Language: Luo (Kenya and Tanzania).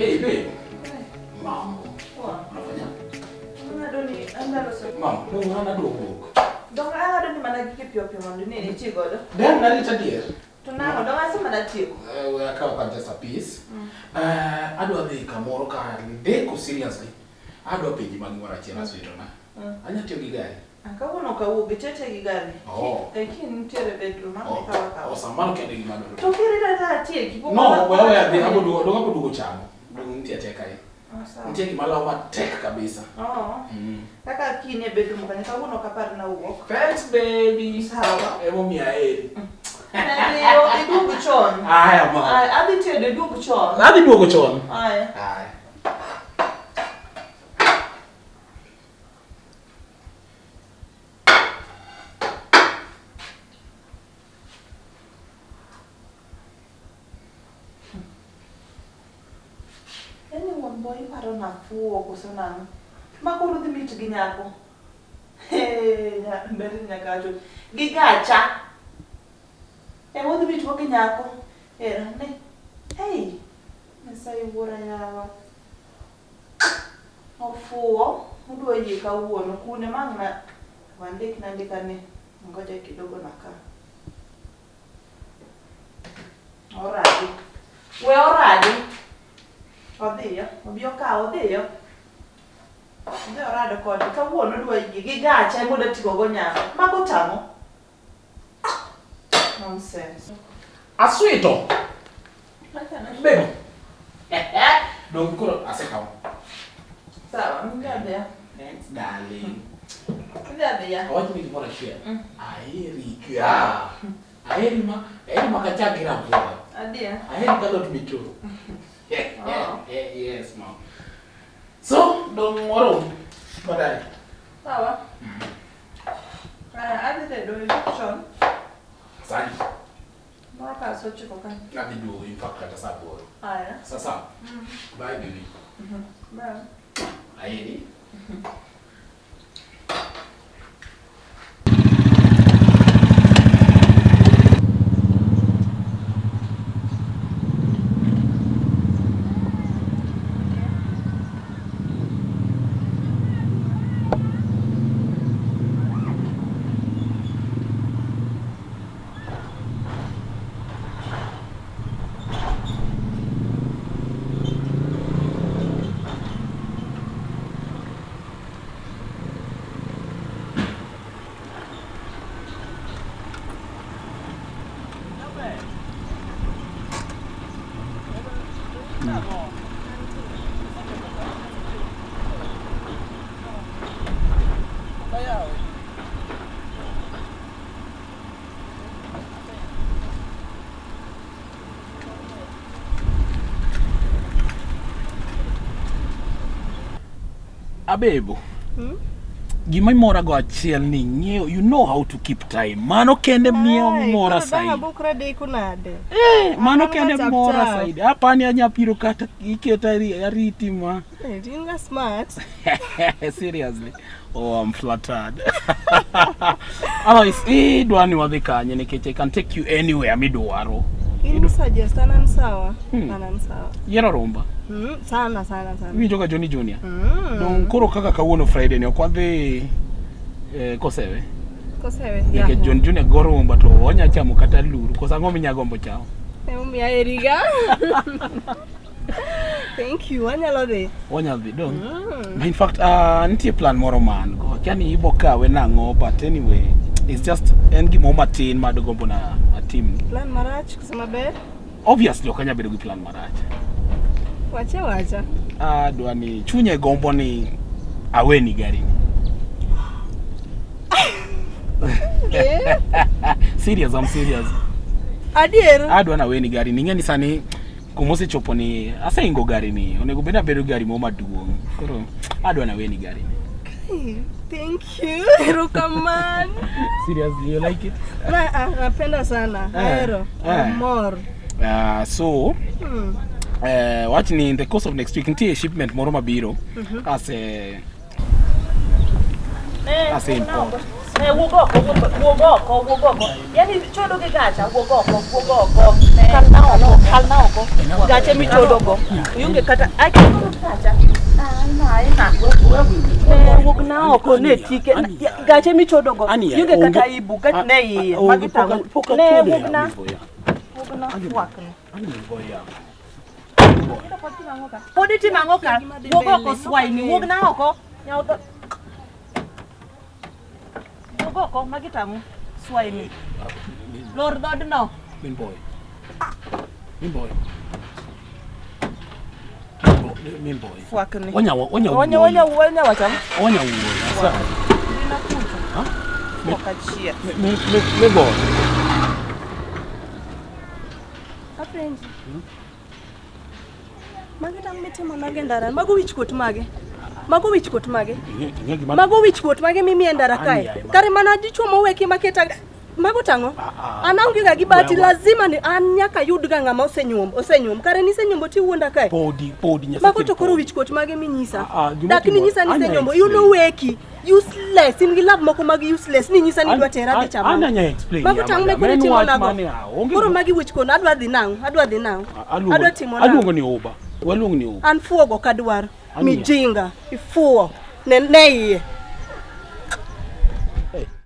Hey, babe. Mom. Unafanya? Mom, ndio hana dogo. Dong ana doni mana kipyo mondo ni chigodo. Dan narita dier. Tunango dong asa mana tieko. We akawa just a piece. Adwa dhi kamoro ka ndeko seriously. Adwa penji mang'ora chiena swito na. Anya tiyo gi gari. Akawono ka wuogi tete gi gari. Lakini ntiere bedroom akawa. Samano kende gi madoro. To kiri da tieki. No, wewe adhi hapo dugo chamo. Dugo ntia teka hii. Ntia gi malawa tek kabisa. Kaka kini bedroom kanya kawono kapar na wuok. Thanks baby. Sawa. Emo mia eri. Ndio idugo chon. Aya ma. Adhi tiyo de dugo chon. Adhi dugo chon. Aya. Boy paro na fuo kusonano. Makuru dhi mit gi nyako. Ya mbele nyakacho. Gigacha. Modhi mit gi nyako. Era ne. Hey. Mesai wora yawa. Ofuo, udwa yie kawuono kune mang'na wandik nandika ni ngoja kidogo naka. Oradi. We oradi. Odhiyo, obio ka odhiyo. Ndio rado kodi kawuono dwa gi gacha moda tiko go nyako. Mago tamo. Nonsense. Aswito. Baby. Don't go asekaw. Sawa, mngabe. Thanks darling. Mngabe ya. What me for a share? Aerika. Aerima kachagira bora. Adia. Aerika don't me too. Yes, mom. So, don't worry. Badai. Sawa. Adi de do election. Sani. Mwaka so chiko kan. Nadi do in fact kata saboro. Aya. Sasa. Bye baby. Bye. Aeri. Abebo. Gima mora go achiel ni ng'eyo, you know how to keep time. Mano kende miyo mora saidi. Bukra de kunade. Mano kende mora saidi. Apani anya piro kata iketa ariti ma. You smart. Seriously. Oh, I'm flattered. Otherwise, dwani wadhi kanye nikech I can take you anywhere midwaro. You suggest anan sawa. Anan sawa. Yero romba. Sana. Winjo ka Johnny Junior. Don koro kaka kawuono Friday ni okwadhi Kosewe. Nikech John Junior goro romba to onya chamo kata luru. Kosa ng'o minya gombo chao. Miya eriga. Thank you. Wanyalo dhi don. In fact, nitie plan moro man go. Kiani ibo kawe nang'o, but anyway, it's just en gimo matin madogombo na team. Plan marach kusema ber? Obviously okanya bedo gi plan marach. Wacha. Dwani chunye gombo ni aweni gari. Serious, I'm serious. Adier? Adwana aweni gari. Ningeni sani kumose chopo ni asaingo gari ni. Onego beda bedo gari mo maduong'. Koro adwana aweni gari. Thank you. Erokaman. Seriously, you like it? Napenda sana. Aero. More. So, what in the course of next week, nti shipment moro mabiro as a import. Wuog oko. Yani chodo gi gacha, wuog oko. Kalna oko. Gache michodo go. Yunge kata gacha. Wuog na oko ne tike. Gache michodo go. Yunge kata ibu gache ne iye. Magita. Ne wuog na. Wuog na wakne. Podi timangoka. Wuog oko swaini. Wuog na oko. Nyaudo. Goko magitamu swaini lor dod no min boy fuakni onya wacham onya sa dina kucho ha okachie me boy apenji magitamu mitimo nage ndara mago wichkot mage Mago wichkuot mage mimi endara kae. Kare mana dichuo moweki maketa mago tango. Anaonge ga gibati lazima ni anyaka yudga ngama osenyuom. Kare ni senyombo ti wuonda kae. Podi nyasa. Mago to koro wichkuot mage minyisa. Dak ni nyisa ni senyombo. You know weki. Useless. In gilab moko magi useless. Ni nyisa ni dwa tera di chama. Ananya explain. Mago tango me kore timo nago. Koro magi wichkuot adwa dhi nang. Adwa timo nang. Aluongo ni oba. Waluongo ni oba. An fuogo kadwar. Mijinga. Ifuo. Ne iye.